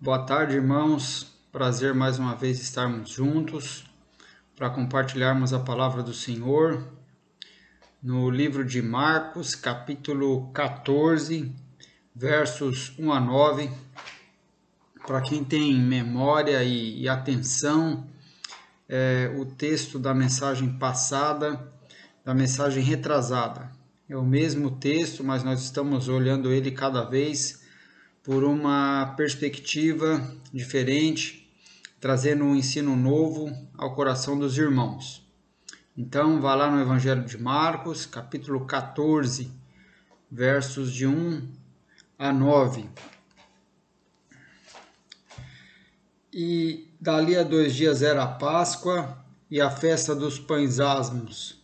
Boa tarde, irmãos. Prazer mais uma vez estarmos juntos para compartilharmos a palavra do Senhor no livro de Marcos, capítulo 14, versos 1 a 9. Para quem tem memória e atenção, o texto da mensagem passada, da mensagem retrasada. É o mesmo texto, mas nós estamos olhando ele cada vez por uma perspectiva diferente, trazendo um ensino novo ao coração dos irmãos. Então, vá lá no Evangelho de Marcos, capítulo 14, versos de 1 a 9. E dali a 2 dias era a Páscoa e a festa dos pães asmos.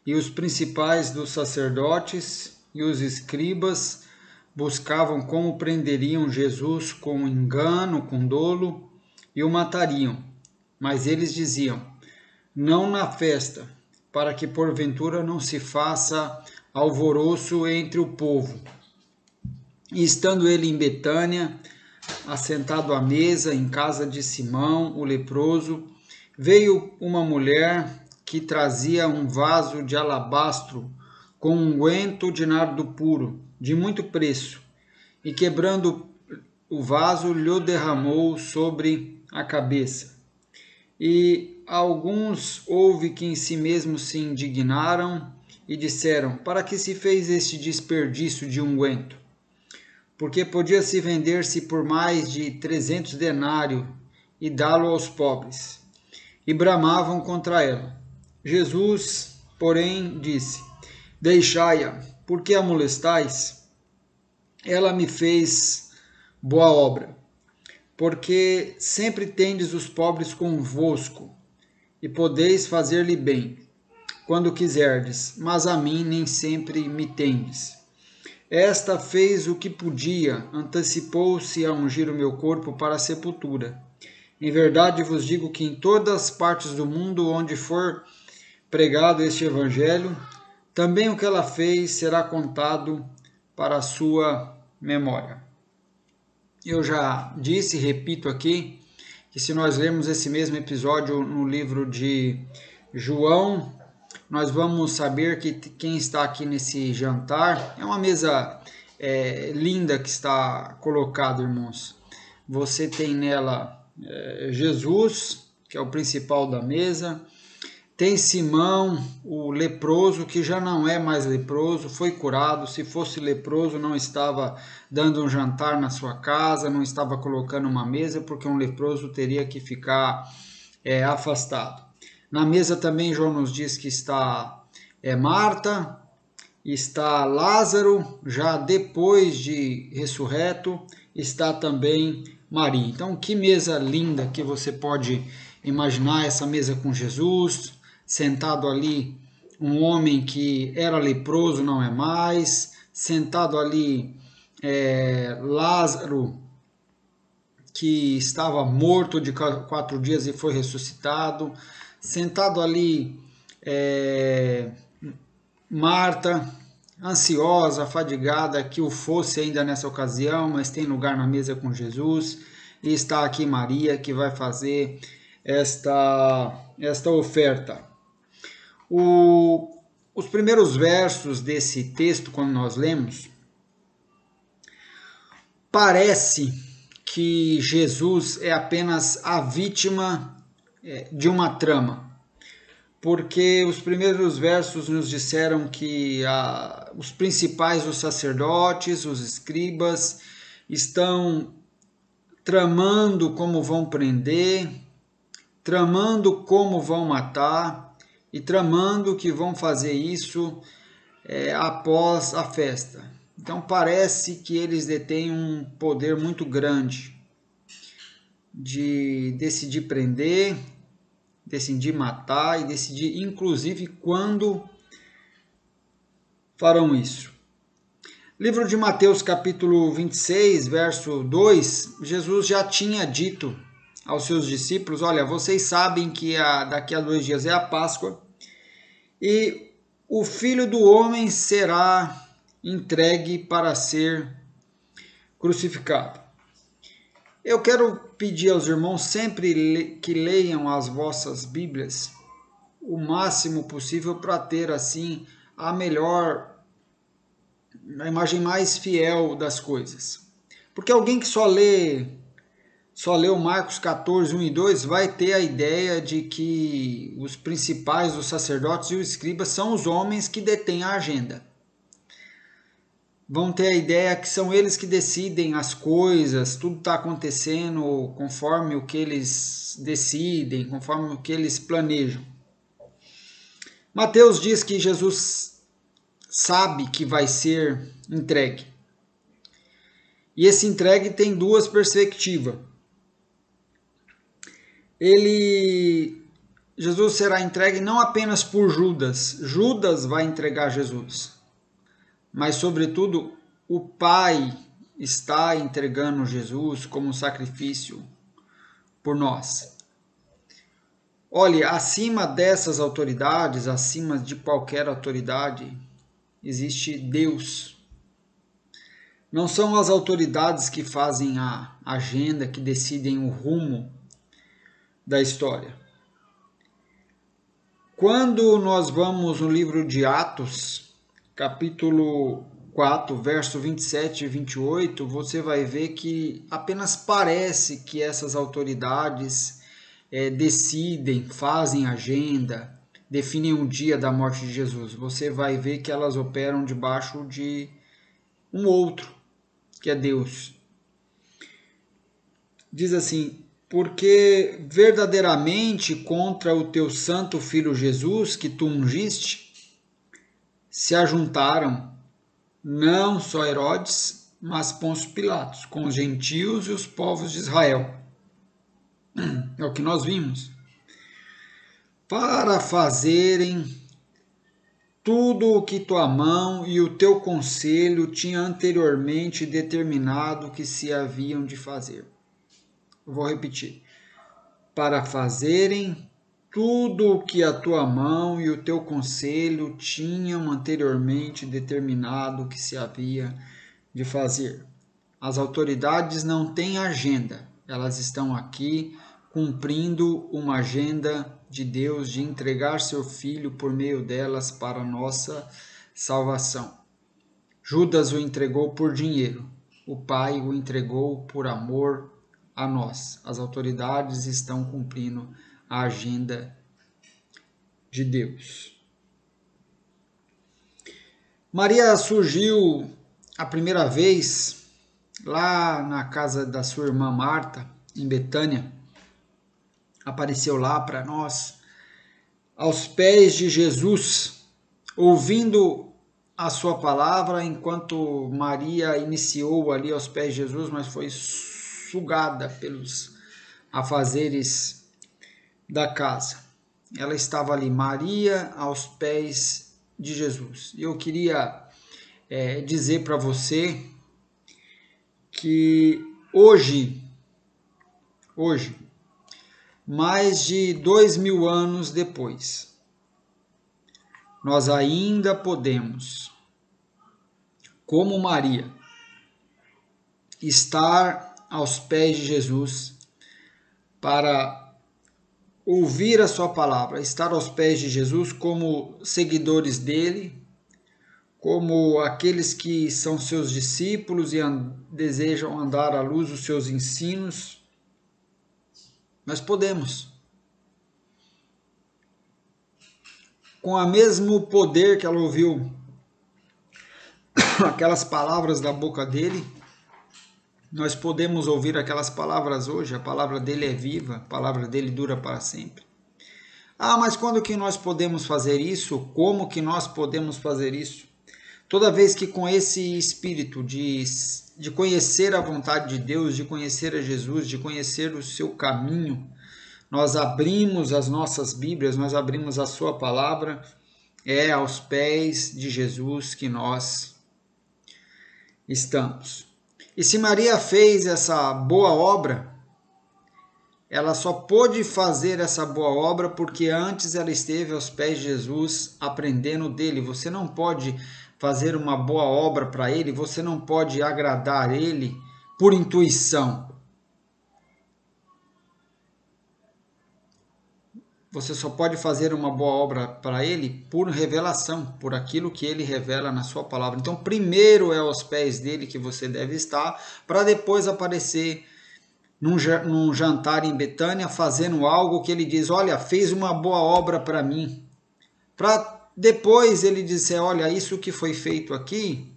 E os principais dos sacerdotes e os escribas buscavam como prenderiam Jesus com engano, com dolo, e o matariam. Mas eles diziam: não na festa, para que porventura não se faça alvoroço entre o povo. E estando ele em Betânia, assentado à mesa em casa de Simão, o leproso, veio uma mulher que trazia um vaso de alabastro com unguento de nardo puro, de muito preço, e quebrando o vaso, lhe derramou sobre a cabeça. E alguns houve que em si mesmos se indignaram e disseram: para que se fez este desperdício de unguento? Porque podia-se vender-se por mais de 300 denários e dá-lo aos pobres. E bramavam contra ela. Jesus, porém, disse: deixai-a, porque a molestais? Ela me fez boa obra, porque sempre tendes os pobres convosco, e podeis fazer-lhe bem, quando quiserdes, mas a mim nem sempre me tendes. Esta fez o que podia, antecipou-se a ungir o meu corpo para a sepultura. Em verdade vos digo que em todas as partes do mundo onde for pregado este evangelho, também o que ela fez será contado para a sua memória. Eu já disse e repito aqui que se nós lermos esse mesmo episódio no livro de João, nós vamos saber que quem está aqui nesse jantar é uma mesa linda que está colocada, irmãos. Você tem nela Jesus, que é o principal da mesa. Tem Simão, o leproso, que já não é mais leproso, foi curado. Se fosse leproso, não estava dando um jantar na sua casa, não estava colocando uma mesa, porque um leproso teria que ficar afastado. Na mesa também João nos diz que está Marta, está Lázaro, já depois de ressurreto, está também Maria. Então, que mesa linda que você pode imaginar, essa mesa com Jesus, sentado ali um homem que era leproso, não é mais, sentado ali Lázaro, que estava morto de 4 dias e foi ressuscitado, sentado ali Marta, ansiosa, fadigada, que o fosse ainda nessa ocasião, mas tem lugar na mesa com Jesus, e está aqui Maria, que vai fazer esta oferta. Os primeiros versos desse texto, quando nós lemos, parece que Jesus é apenas a vítima de uma trama, porque os primeiros versos nos disseram que os principais, os sacerdotes, os escribas, estão tramando como vão prender, tramando como vão matar e tramando que vão fazer isso após a festa. Então parece que eles detêm um poder muito grande de decidir prender, decidir matar e decidir inclusive quando farão isso. Livro de Mateus capítulo 26, verso 2, Jesus já tinha dito aos seus discípulos: olha, vocês sabem que daqui a 2 dias é a Páscoa e o Filho do Homem será entregue para ser crucificado. Eu quero pedir aos irmãos sempre que leiam as vossas Bíblias o máximo possível para ter assim a imagem mais fiel das coisas. Porque alguém que só leu Marcos 14, 1 e 2 vai ter a ideia de que os principais, os sacerdotes e os escribas são os homens que detêm a agenda. Vão ter a ideia que são eles que decidem as coisas, tudo está acontecendo conforme o que eles decidem, conforme o que eles planejam. Mateus diz que Jesus sabe que vai ser entregue. E esse entregue tem duas perspectivas. Jesus será entregue não apenas por Judas. Judas vai entregar Jesus. Mas, sobretudo, o Pai está entregando Jesus como sacrifício por nós. Olhe, acima dessas autoridades, acima de qualquer autoridade, existe Deus. Não são as autoridades que fazem a agenda, que decidem o rumo da história. Quando nós vamos no livro de Atos, capítulo 4, verso 27 e 28, você vai ver que apenas parece que essas autoridades decidem, fazem agenda, definem o dia da morte de Jesus. Você vai ver que elas operam debaixo de um outro, que é Deus. Diz assim: porque verdadeiramente contra o teu santo filho Jesus, que tu ungiste, se ajuntaram não só Herodes, mas Pôncio Pilatos, com os gentios e os povos de Israel. É o que nós vimos. Para fazerem tudo o que tua mão e o teu conselho tinha anteriormente determinado que se haviam de fazer. Vou repetir. Para fazerem tudo o que a tua mão e o teu conselho tinham anteriormente determinado que se havia de fazer. As autoridades não têm agenda, elas estão aqui cumprindo uma agenda de Deus de entregar seu filho por meio delas para a nossa salvação. Judas o entregou por dinheiro, o Pai o entregou por amor a nós. As autoridades estão cumprindo a agenda de Deus. Maria surgiu a primeira vez lá na casa da sua irmã Marta, em Betânia. Apareceu lá para nós, aos pés de Jesus, ouvindo a sua palavra, enquanto Maria iniciou ali aos pés de Jesus, mas foi sugada pelos afazeres da casa. Ela estava ali, Maria, aos pés de Jesus. E eu queria dizer para você que hoje, mais de 2000 anos depois, nós ainda podemos, como Maria, estar aos pés de Jesus para ouvir a sua palavra, estar aos pés de Jesus como seguidores dele, como aqueles que são seus discípulos e desejam andar à luz dos seus ensinos. Nós podemos, com o mesmo poder que ela ouviu aquelas palavras da boca dele, nós podemos ouvir aquelas palavras hoje. A palavra dele é viva, a palavra dele dura para sempre. Mas quando que nós podemos fazer isso? Como que nós podemos fazer isso? Toda vez que com esse espírito de conhecer a vontade de Deus, de conhecer a Jesus, de conhecer o seu caminho, nós abrimos as nossas Bíblias, nós abrimos a sua palavra, é aos pés de Jesus que nós estamos. E se Maria fez essa boa obra, ela só pôde fazer essa boa obra porque antes ela esteve aos pés de Jesus aprendendo dele. Você não pode fazer uma boa obra para ele, você não pode agradar ele por intuição. você só pode fazer uma boa obra para Ele por revelação, por aquilo que Ele revela na sua palavra. Então, primeiro é aos pés dele que você deve estar, para depois aparecer num jantar em Betânia, fazendo algo que Ele diz, olha, fez uma boa obra para mim. Para depois Ele dizer, olha, isso que foi feito aqui,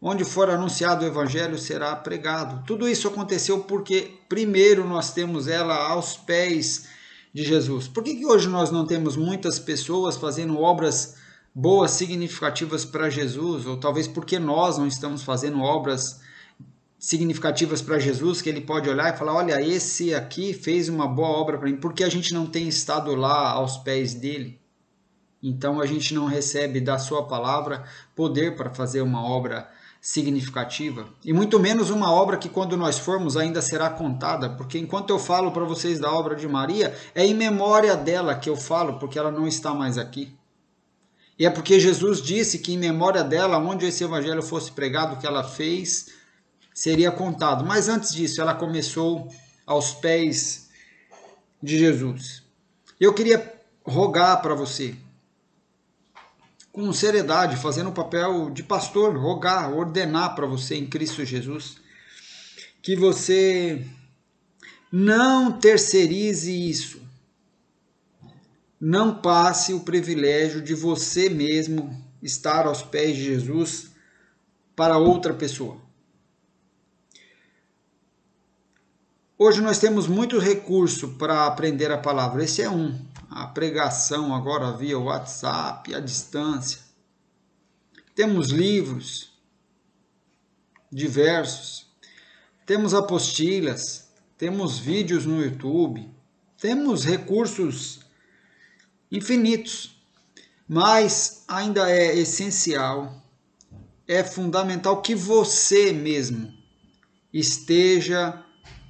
onde for anunciado o Evangelho será pregado. Tudo isso aconteceu porque primeiro nós temos ela aos pés de Jesus. Por que hoje nós não temos muitas pessoas fazendo obras boas, significativas para Jesus? Ou talvez porque nós não estamos fazendo obras significativas para Jesus, que ele pode olhar e falar, olha, esse aqui fez uma boa obra para mim, porque a gente não tem estado lá aos pés dele. Então a gente não recebe da sua palavra poder para fazer uma obra significativa, e muito menos uma obra que quando nós formos ainda será contada, porque enquanto eu falo para vocês da obra de Maria, é em memória dela que eu falo, porque ela não está mais aqui. E é porque Jesus disse que em memória dela, onde esse evangelho fosse pregado, o que ela fez, seria contado. Mas antes disso, ela começou aos pés de Jesus. Eu queria rogar para você, com seriedade, fazendo o papel de pastor, rogar, ordenar para você em Cristo Jesus, que você não terceirize isso. Não passe o privilégio de você mesmo estar aos pés de Jesus para outra pessoa. Hoje nós temos muito recurso para aprender a palavra. Esse é um. A pregação agora via WhatsApp, à distância. Temos livros diversos, temos apostilas, temos vídeos no YouTube, temos recursos infinitos, mas ainda é essencial, é fundamental que você mesmo esteja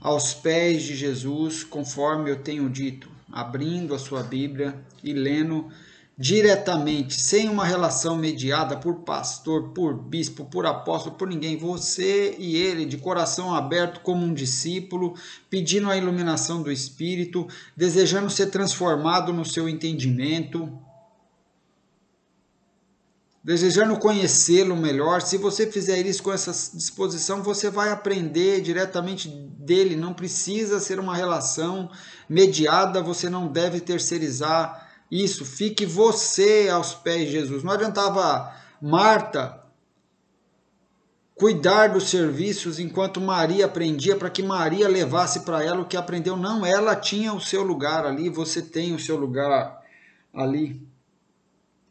aos pés de Jesus, conforme eu tenho dito, abrindo a sua Bíblia e lendo diretamente, sem uma relação mediada por pastor, por bispo, por apóstolo, por ninguém. Você e ele, de coração aberto como um discípulo, pedindo a iluminação do Espírito, desejando ser transformado no seu entendimento, desejando conhecê-lo melhor. Se você fizer isso com essa disposição, você vai aprender diretamente dele. Não precisa ser uma relação mediada, você não deve terceirizar isso. Fique você aos pés de Jesus. Não adiantava Marta cuidar dos serviços enquanto Maria aprendia, para que Maria levasse para ela o que aprendeu. Não, ela tinha o seu lugar ali, você tem o seu lugar ali.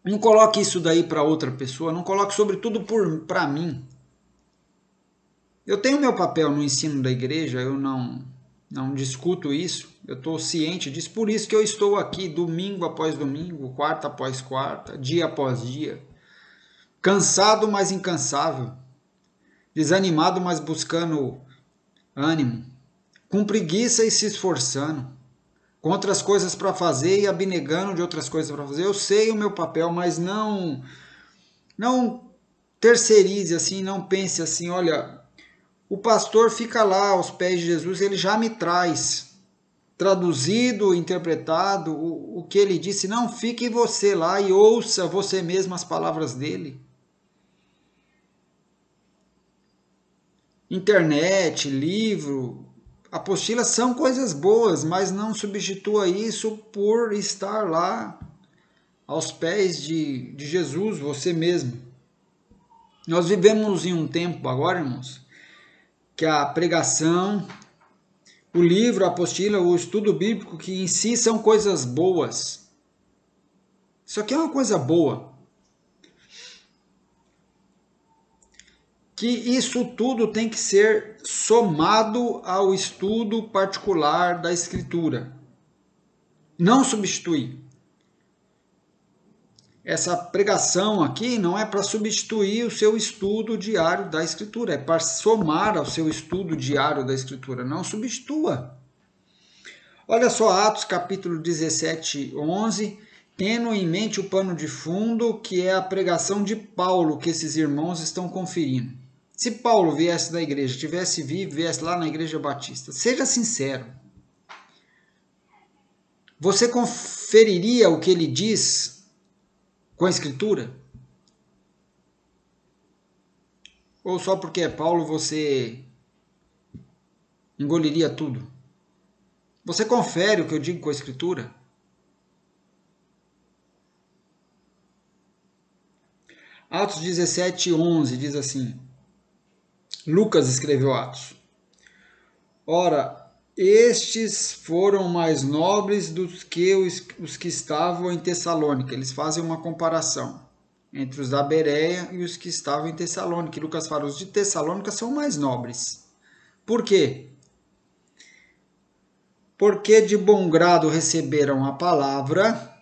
Não coloque isso daí para outra pessoa, não coloque sobretudo para mim. Eu tenho meu papel no ensino da igreja, eu não discuto isso, eu estou ciente disso, por isso que eu estou aqui domingo após domingo, quarta após quarta, dia após dia, cansado, mas incansável, desanimado, mas buscando ânimo, com preguiça e se esforçando, com outras coisas para fazer e abnegando de outras coisas para fazer. Eu sei o meu papel, mas não terceirize assim, não pense assim, olha, o pastor fica lá aos pés de Jesus, ele já me traz traduzido, interpretado o que ele disse. Não, fique você lá e ouça você mesmo as palavras dele. Internet, livro, apostilas são coisas boas, mas não substitua isso por estar lá aos pés de Jesus, você mesmo. Nós vivemos em um tempo agora, irmãos, que a pregação, o livro, a apostila, o estudo bíblico, que em si são coisas boas. Isso aqui é uma coisa boa. Que isso tudo tem que ser somado ao estudo particular da Escritura. Não substituir. Essa pregação aqui não é para substituir o seu estudo diário da Escritura, é para somar ao seu estudo diário da Escritura. Não substitua. Olha só Atos capítulo 17, 11, tendo em mente o pano de fundo, que é a pregação de Paulo que esses irmãos estão conferindo. Se Paulo viesse da igreja, tivesse vivo, viesse lá na igreja batista, seja sincero. Você conferiria o que ele diz com a Escritura? Ou só porque é Paulo você engoliria tudo? Você confere o que eu digo com a Escritura? Atos 17:11 diz assim, Lucas escreveu Atos. Ora, estes foram mais nobres do que os que estavam em Tessalônica. Eles fazem uma comparação entre os da Bereia e os que estavam em Tessalônica. E Lucas fala, os de Tessalônica são mais nobres. Por quê? Porque de bom grado receberam a palavra,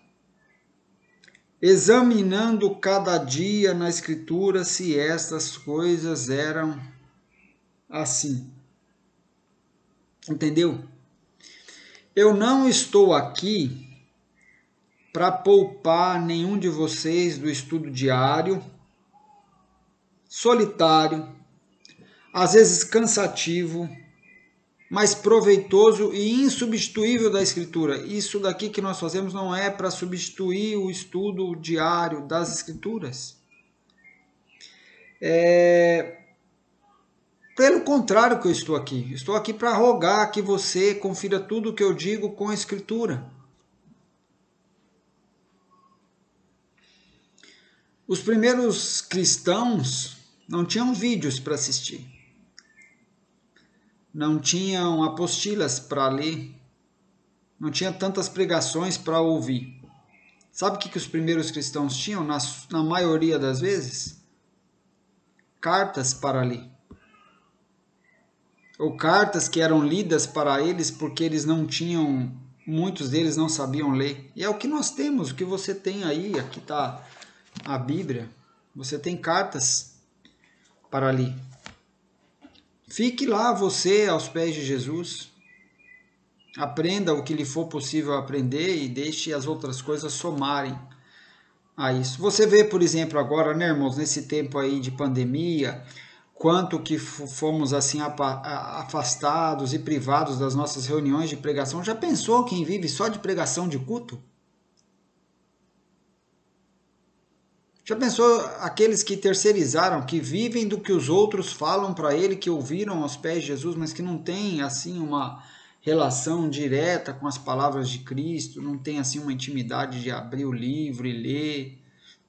examinando cada dia na Escritura se estas coisas eram assim. Entendeu? Eu não estou aqui para poupar nenhum de vocês do estudo diário, solitário, às vezes cansativo, mas proveitoso e insubstituível da Escritura. Isso daqui que nós fazemos não é para substituir o estudo diário das Escrituras. Pelo contrário que eu estou aqui. Estou aqui para rogar que você confira tudo o que eu digo com a Escritura. Os primeiros cristãos não tinham vídeos para assistir. Não tinham apostilas para ler. Não tinha tantas pregações para ouvir. Sabe o que os primeiros cristãos tinham, na maioria das vezes? Cartas para ler. Ou cartas que eram lidas para eles porque eles não tinham, muitos deles não sabiam ler. E é o que nós temos, o que você tem aí, aqui está a Bíblia. Você tem cartas para ler. Fique lá você aos pés de Jesus. Aprenda o que lhe for possível aprender e deixe as outras coisas somarem a isso. Você vê, por exemplo, agora, né, irmãos, nesse tempo aí de pandemia, quanto que fomos assim afastados e privados das nossas reuniões de pregação. Já pensou quem vive só de pregação de culto? Já pensou aqueles que terceirizaram, que vivem do que os outros falam para ele, que ouviram aos pés de Jesus, mas que não tem assim uma relação direta com as palavras de Cristo, não tem assim uma intimidade de abrir o livro e ler,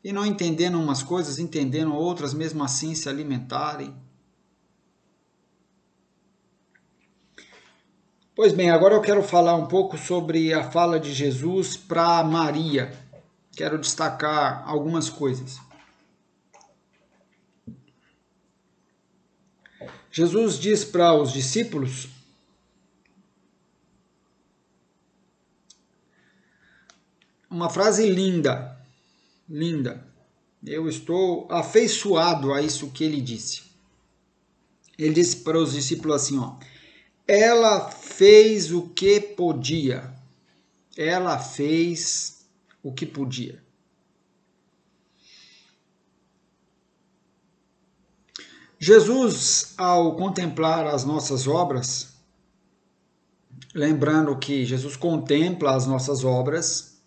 e não entendendo umas coisas, entendendo outras, mesmo assim se alimentarem. Pois bem, agora eu quero falar um pouco sobre a fala de Jesus para Maria. Quero destacar algumas coisas. Jesus diz para os discípulos uma frase linda, linda. Eu estou afeiçoado a isso que ele disse. Ele disse para os discípulos assim, ó, ela fez o que podia. Ela fez o que podia. Jesus, ao contemplar as nossas obras, lembrando que Jesus contempla as nossas obras,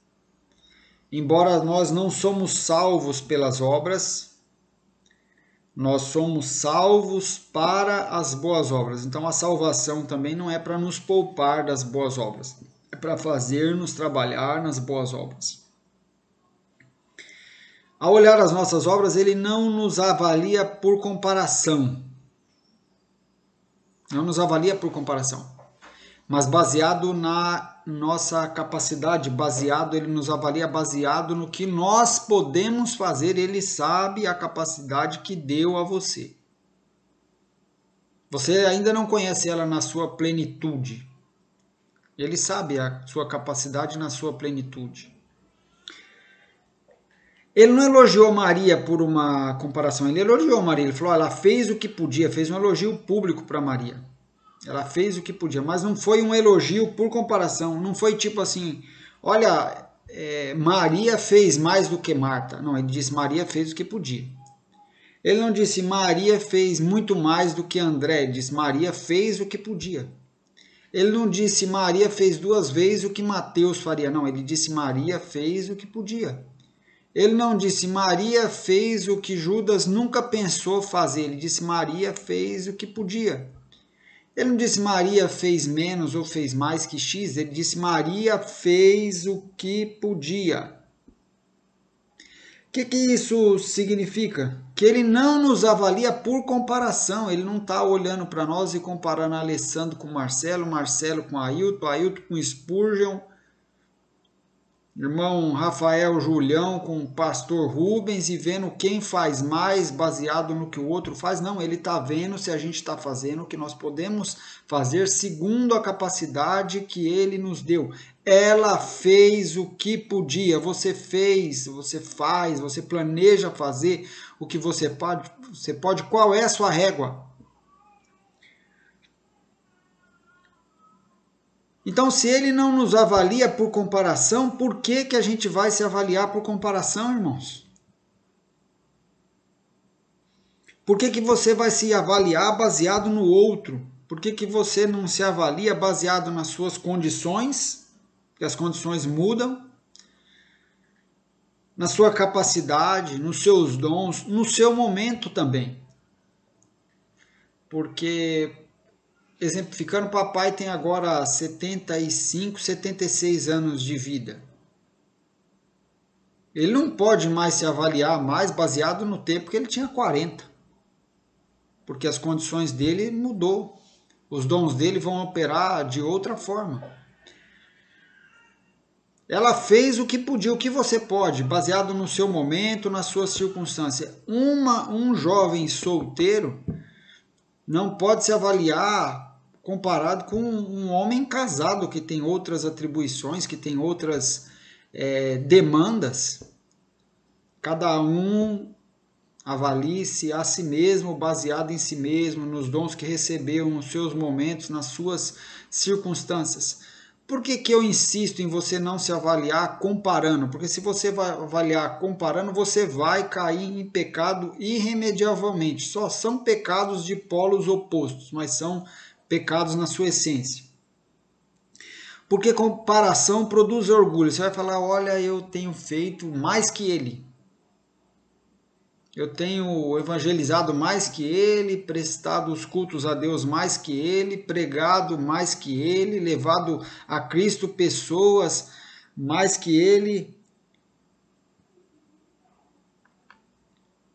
embora nós não somos salvos pelas obras, nós somos salvos para as boas obras. Então a salvação também não é para nos poupar das boas obras, é para fazer-nos trabalhar nas boas obras. Ao olhar as nossas obras, ele não nos avalia por comparação. Não nos avalia por comparação. Mas baseado na nossa capacidade, ele nos avalia baseado no que nós podemos fazer. Ele sabe a capacidade que deu a você. Você ainda não conhece ela na sua plenitude. Ele sabe a sua capacidade na sua plenitude. Ele não elogiou Maria por uma comparação, ele elogiou Maria, ele falou, ela fez o que podia, fez um elogio público para Maria. Ela fez o que podia, mas não foi um elogio por comparação, não foi tipo assim, olha, Maria fez mais do que Marta. Não, ele disse Maria fez o que podia. Ele não disse Maria fez muito mais do que André, ele disse Maria fez o que podia. Ele não disse Maria fez 2 vezes o que Mateus faria, não. Ele disse Maria fez o que podia. Ele não disse Maria fez o que Judas nunca pensou fazer. Ele disse Maria fez o que podia. Ele não disse Maria fez menos ou fez mais que X. Ele disse Maria fez o que podia. O que isso significa? Que ele não nos avalia por comparação. Ele não está olhando para nós e comparando Alessandro com Marcelo, Marcelo com Ailton, Ailton com Spurgeon, irmão Rafael Julião com o pastor Rubens e vendo quem faz mais baseado no que o outro faz. Não, ele está vendo se a gente está fazendo o que nós podemos fazer segundo a capacidade que ele nos deu. Ela fez o que podia, você fez, você faz, você planeja fazer o que você pode. Qual é a sua régua? Então, se ele não nos avalia por comparação, por que a gente vai se avaliar por comparação, irmãos? Por que você vai se avaliar baseado no outro? Por que você não se avalia baseado nas suas condições? Porque as condições mudam. Na sua capacidade, nos seus dons, no seu momento também. Porque, exemplificando, o papai tem agora 75, 76 anos de vida. Ele não pode mais se avaliar mais baseado no tempo que ele tinha 40. Porque as condições dele mudou. Os dons dele vão operar de outra forma. Ela fez o que podia, o que você pode, baseado no seu momento, na sua circunstância. Um jovem solteiro não pode se avaliar comparado com um homem casado que tem outras atribuições, que tem outras demandas. Cada um avalie-se a si mesmo, baseado em si mesmo, nos dons que recebeu, nos seus momentos, nas suas circunstâncias. Por que eu insisto em você não se avaliar comparando? Porque se você vai avaliar comparando, você vai cair em pecado irremediavelmente. Só são pecados de polos opostos, mas são pecados na sua essência. Porque comparação produz orgulho. Você vai falar, olha, eu tenho feito mais que ele. Eu tenho evangelizado mais que ele, prestado os cultos a Deus mais que ele, pregado mais que ele, levado a Cristo pessoas mais que ele.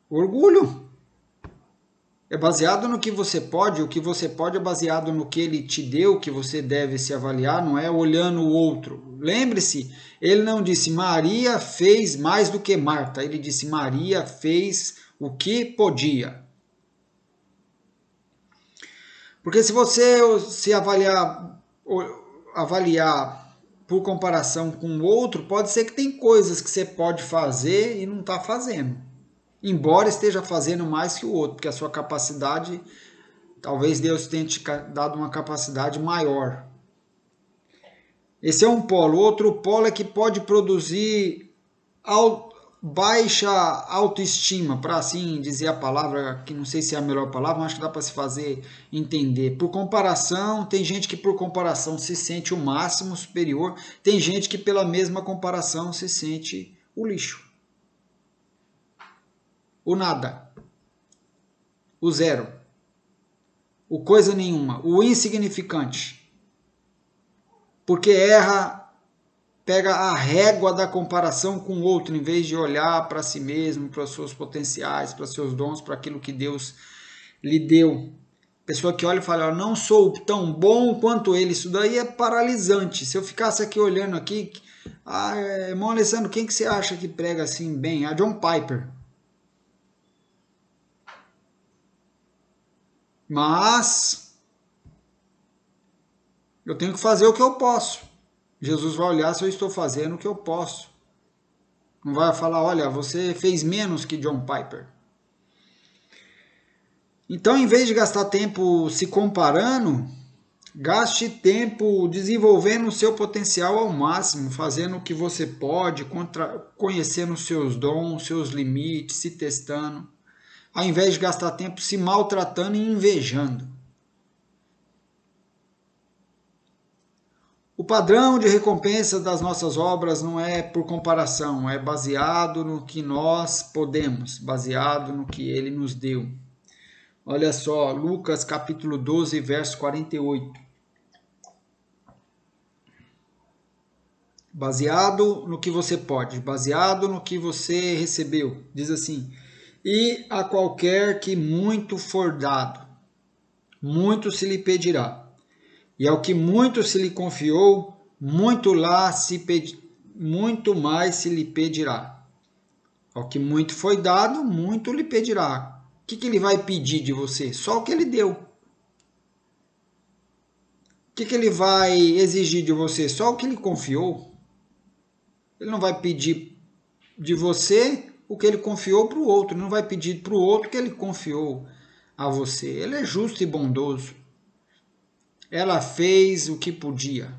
Orgulho. É baseado no que você pode, o que você pode é baseado no que ele te deu, que você deve se avaliar, não é olhando o outro. Lembre-se, ele não disse Maria fez mais do que Marta, ele disse Maria fez o que podia. Porque se você se avaliar por comparação com o outro, pode ser que tem coisas que você pode fazer e não está fazendo. Embora esteja fazendo mais que o outro, porque a sua capacidade, talvez Deus tenha te dado uma capacidade maior. Esse é um polo. Outro polo é que pode produzir baixa autoestima, para assim dizer a palavra, que não sei se é a melhor palavra, mas acho que dá para se fazer entender. Por comparação, tem gente que por comparação se sente o máximo superior, tem gente que pela mesma comparação se sente o lixo. O nada, o zero, o coisa nenhuma, o insignificante. Porque pega a régua da comparação com o outro, em vez de olhar para si mesmo, para os seus potenciais, para os seus dons, para aquilo que Deus lhe deu. Pessoa que olha e fala, não sou tão bom quanto ele, isso daí é paralisante. Se eu ficasse aqui olhando aqui, irmão Alessandro, quem que você acha que prega assim bem? A John Piper. Mas eu tenho que fazer o que eu posso. Jesus vai olhar se eu estou fazendo o que eu posso. Não vai falar, olha, você fez menos que John Piper. Então, em vez de gastar tempo se comparando, gaste tempo desenvolvendo o seu potencial ao máximo, fazendo o que você pode, conhecendo os seus dons, seus limites, se testando, ao invés de gastar tempo se maltratando e invejando. O padrão de recompensa das nossas obras não é por comparação, é baseado no que nós podemos, baseado no que ele nos deu. Olha só, Lucas capítulo 12, verso 48. Baseado no que você pode, baseado no que você recebeu. Diz assim: e a qualquer que muito for dado, muito se lhe pedirá. E ao que muito se lhe confiou, muito mais se lhe pedirá. Ao que muito foi dado, muito lhe pedirá. O que ele vai pedir de você? Só o que ele deu. O que ele vai exigir de você? Só o que ele confiou. Ele não vai pedir de você o que ele confiou para o outro. Ele não vai pedir para o outro o que ele confiou a você. Ele é justo e bondoso. Ela fez o que podia.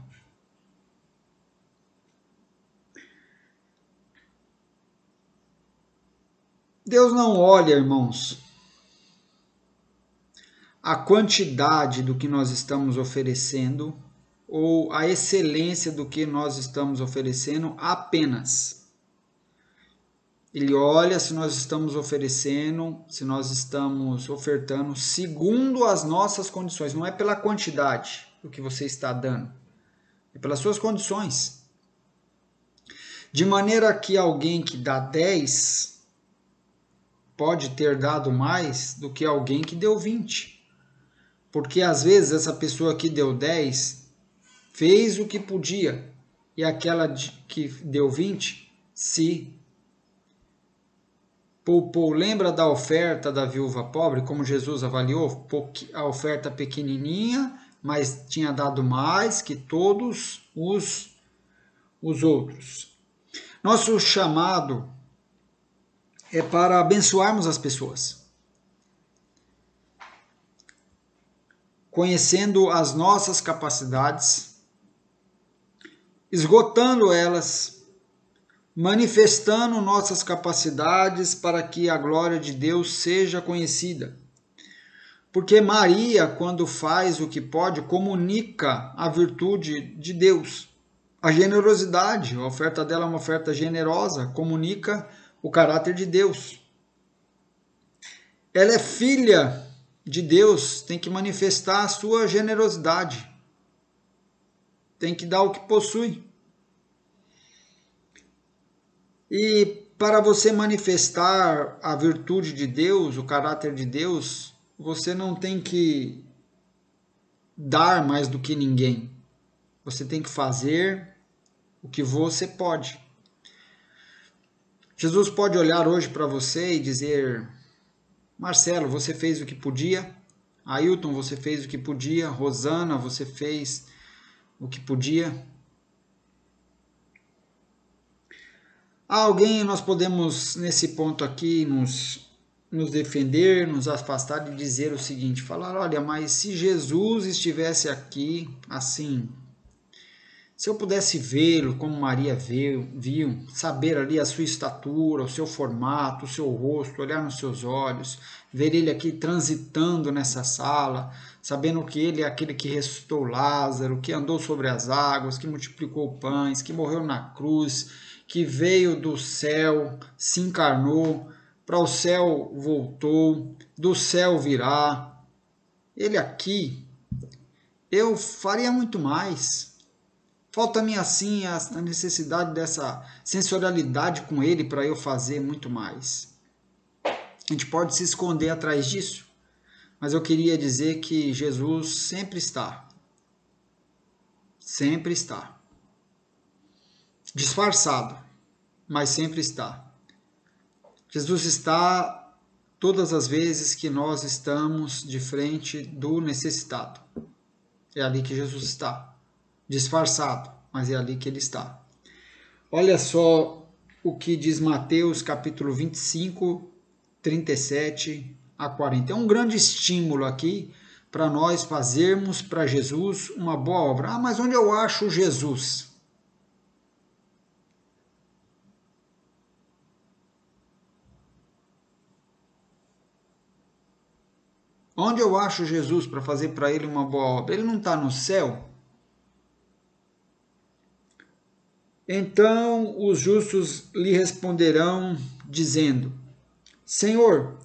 Deus não olha, irmãos, a quantidade do que nós estamos oferecendo ou a excelência do que nós estamos oferecendo apenas. Ele olha se nós estamos oferecendo, se nós estamos ofertando segundo as nossas condições. Não é pela quantidade do que você está dando, é pelas suas condições. De maneira que alguém que dá 10 pode ter dado mais do que alguém que deu 20. Porque às vezes essa pessoa que deu 10 fez o que podia e aquela que deu 20 se poupou. Lembra da oferta da viúva pobre, como Jesus avaliou? A oferta pequenininha, mas tinha dado mais que todos os outros. Nosso chamado é para abençoarmos as pessoas, conhecendo as nossas capacidades, esgotando elas, manifestando nossas capacidades para que a glória de Deus seja conhecida. Porque Maria, quando faz o que pode, comunica a virtude de Deus, a generosidade. A oferta dela é uma oferta generosa, comunica o caráter de Deus. Ela é filha de Deus, tem que manifestar a sua generosidade, tem que dar o que possui. E para você manifestar a virtude de Deus, o caráter de Deus, você não tem que dar mais do que ninguém. Você tem que fazer o que você pode. Jesus pode olhar hoje para você e dizer: Marcelo, você fez o que podia. Ailton, você fez o que podia. Rosana, você fez o que podia. Alguém nós podemos, nesse ponto aqui, nos defender, nos afastar e dizer o seguinte, falar, olha, mas se Jesus estivesse aqui, assim, se eu pudesse vê-lo como Maria viu, saber ali a sua estatura, o seu formato, o seu rosto, olhar nos seus olhos, ver ele aqui transitando nessa sala, sabendo que ele é aquele que ressuscitou Lázaro, que andou sobre as águas, que multiplicou pães, que morreu na cruz, que veio do céu, se encarnou, para o céu voltou, do céu virá. Ele aqui, eu faria muito mais. Falta-me assim a necessidade dessa sensorialidade com ele para eu fazer muito mais. A gente pode se esconder atrás disso, mas eu queria dizer que Jesus sempre está. Sempre está. Disfarçado, mas sempre está. Jesus está todas as vezes que nós estamos de frente do necessitado. É ali que Jesus está. Disfarçado, mas é ali que ele está. Olha só o que diz Mateus capítulo 25, 37 a 40. É um grande estímulo aqui para nós fazermos para Jesus uma boa obra. Ah, mas onde eu acho Jesus? Onde eu acho Jesus para fazer para ele uma boa obra? Ele não está no céu? Então os justos lhe responderão, dizendo: Senhor,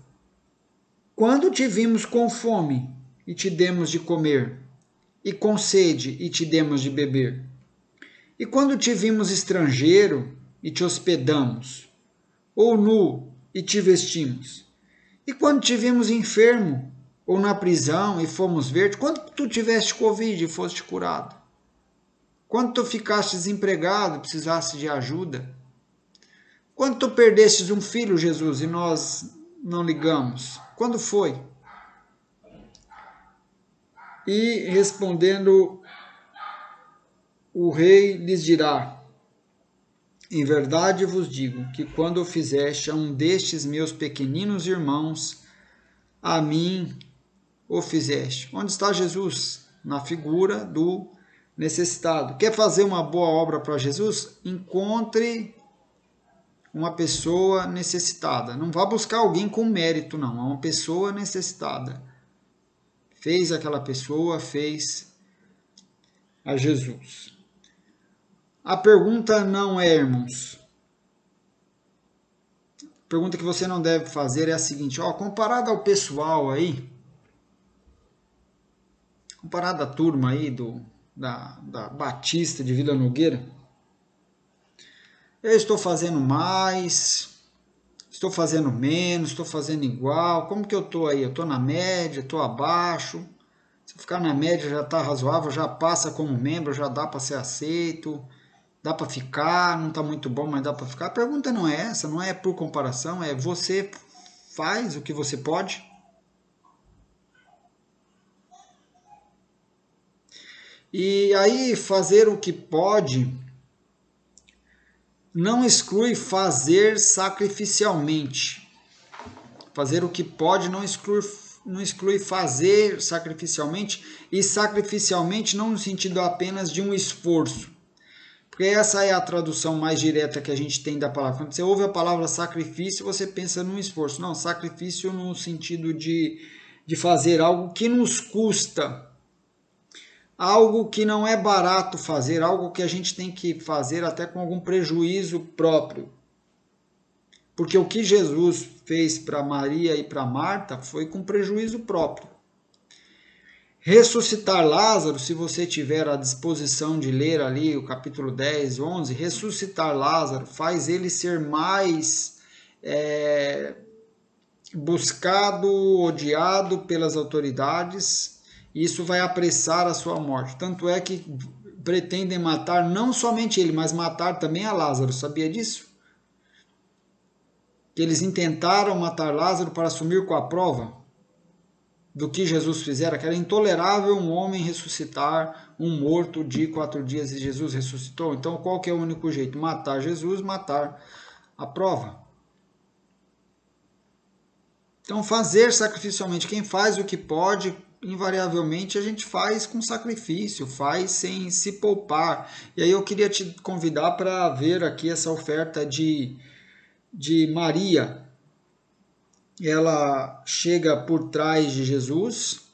quando te vimos com fome e te demos de comer, e com sede e te demos de beber? E quando te vimos estrangeiro e te hospedamos, ou nu e te vestimos? E quando te vimos enfermo ou na prisão e fomos ver-te? Quando tu tiveste Covid e foste curado? Quando tu ficaste desempregado e precisaste de ajuda? Quando tu perdestes um filho, Jesus, e nós não ligamos? Quando foi? E respondendo, o rei lhes dirá: Em verdade vos digo que quando o fizeste a um destes meus pequeninos irmãos, a mim o fizeste. Onde está Jesus? Na figura do necessitado. Quer fazer uma boa obra para Jesus? Encontre uma pessoa necessitada. Não vá buscar alguém com mérito, não. É uma pessoa necessitada. Fez aquela pessoa, fez a Jesus. A pergunta não é, irmãos. A pergunta que você não deve fazer é a seguinte: comparado ao pessoal aí, comparado à turma aí da Batista de Vila Nogueira, eu estou fazendo mais, estou fazendo menos, estou fazendo igual. Como que eu estou aí? Eu estou na média, estou abaixo. Se eu ficar na média já está razoável, já passa como membro, já dá para ser aceito, dá para ficar, não está muito bom, mas dá para ficar. A pergunta não é essa, não é por comparação, é você faz o que você pode. E aí fazer o que pode não exclui fazer sacrificialmente. Fazer o que pode não exclui fazer sacrificialmente, e sacrificialmente não no sentido apenas de um esforço. Porque essa é a tradução mais direta que a gente tem da palavra. Quando você ouve a palavra sacrifício, você pensa num esforço. Não, sacrifício no sentido de fazer algo que nos custa. Algo que não é barato fazer, algo que a gente tem que fazer até com algum prejuízo próprio. Porque o que Jesus fez para Maria e para Marta foi com prejuízo próprio. Ressuscitar Lázaro, se você tiver a disposição de ler ali o capítulo 10, 11, ressuscitar Lázaro faz ele ser mais buscado, odiado pelas autoridades. Isso vai apressar a sua morte. Tanto é que pretendem matar não somente ele, mas matar também a Lázaro. Sabia disso? Que eles intentaram matar Lázaro para assumir com a prova do que Jesus fizera, que era intolerável um homem ressuscitar um morto de 4 dias e Jesus ressuscitou. Então qual que é o único jeito? Matar Jesus, matar a prova. Então fazer sacrificialmente, quem faz o que pode, invariavelmente a gente faz com sacrifício, faz sem se poupar. E aí eu queria te convidar para ver aqui essa oferta de Maria. Ela chega por trás de Jesus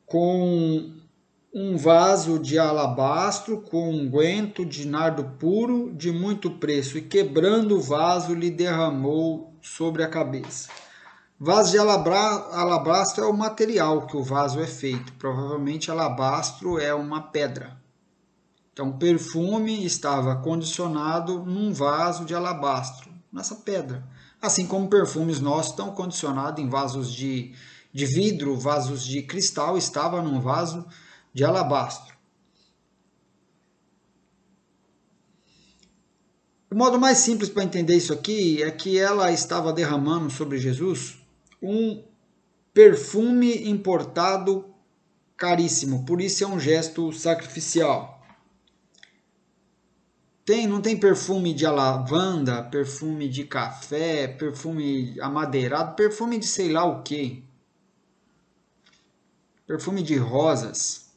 com um vaso de alabastro com unguento de nardo puro de muito preço, e quebrando o vaso lhe derramou sobre a cabeça. Vaso de alabastro é o material que o vaso é feito. Provavelmente alabastro é uma pedra. Então o perfume estava condicionado num vaso de alabastro, nessa pedra. Assim como perfumes nossos estão condicionados em vasos de vidro, vasos de cristal, estava num vaso de alabastro. O modo mais simples para entender isso aqui é que ela estava derramando sobre Jesus um perfume importado caríssimo, por isso é um gesto sacrificial. Não tem perfume de lavanda, perfume de café, perfume amadeirado, perfume de sei lá o que. Perfume de rosas.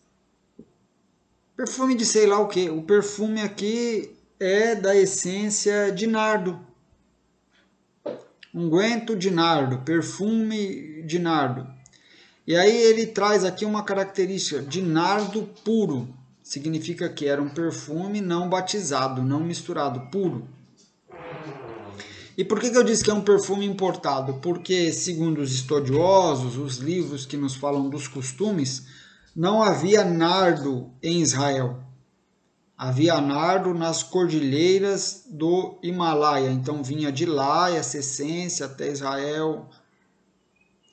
Perfume de sei lá o que. O perfume aqui é da essência de nardo. Unguento de nardo, perfume de nardo. E aí ele traz aqui uma característica de nardo puro. significa que era um perfume não batizado, não misturado, puro. E por que eu disse que é um perfume importado? Porque, segundo os estudiosos, os livros que nos falam dos costumes, não havia nardo em Israel. Havia nardo nas cordilheiras do Himalaia. Então vinha de lá essa essência até Israel.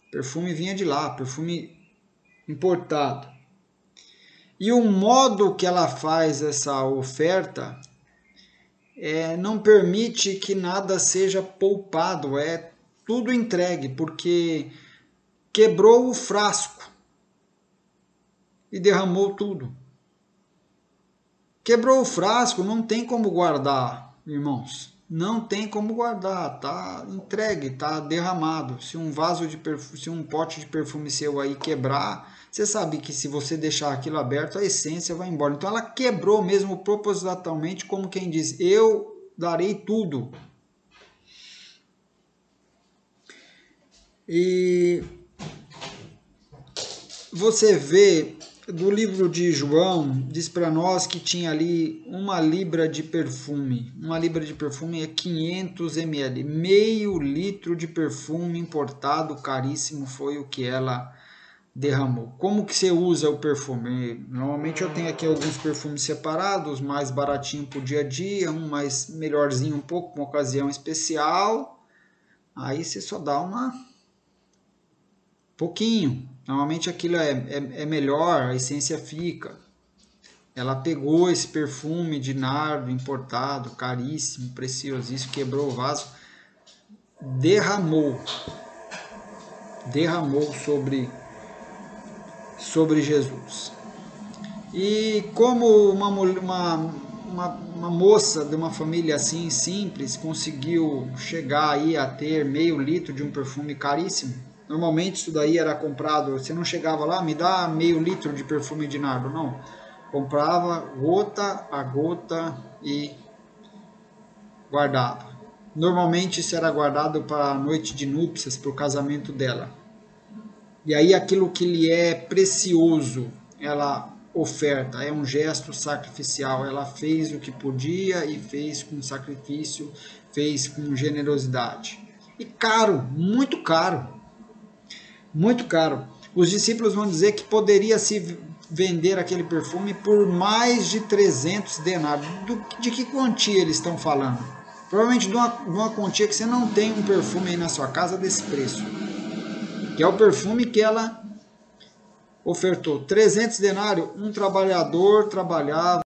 O perfume vinha de lá, perfume importado. E o modo que ela faz essa oferta não permite que nada seja poupado, é tudo entregue, porque quebrou o frasco e derramou tudo. Quebrou o frasco, não tem como guardar, irmãos. Não tem como guardar, tá entregue, tá derramado. Se um vaso de perfume, se um pote de perfume seu aí quebrar, você sabe que se você deixar aquilo aberto, a essência vai embora. Então ela quebrou mesmo propositalmente, como quem diz, eu darei tudo. E você vê do livro de João, diz para nós que tinha ali 1 libra de perfume. 1 libra de perfume é 500 ml. Meio litro de perfume importado, caríssimo, foi o que ela derramou. Como que você usa o perfume? Normalmente eu tenho aqui alguns perfumes separados, mais baratinho para o dia a dia, um mais melhorzinho um pouco, com ocasião especial. Aí você só dá pouquinho. Normalmente aquilo é melhor, a essência fica. Ela pegou esse perfume de nardo importado, caríssimo, preciosíssimo, quebrou o vaso, derramou sobre Jesus. E como uma moça de uma família assim simples conseguiu chegar aí a ter meio litro de um perfume caríssimo, normalmente isso daí era comprado, você não chegava lá, me dá meio litro de perfume de nardo, não. Comprava gota a gota e guardava. Normalmente isso era guardado para a noite de núpcias, para o casamento dela. E aí aquilo que lhe é precioso, ela oferta, é um gesto sacrificial. Ela fez o que podia e fez com sacrifício, fez com generosidade. E caro, muito caro. Muito caro. Os discípulos vão dizer que poderia se vender aquele perfume por mais de 300 denários. De que quantia eles estão falando? Provavelmente de uma quantia que você não tem um perfume aí na sua casa desse preço. Que é o perfume que ela ofertou. 300 denários, um trabalhador trabalhava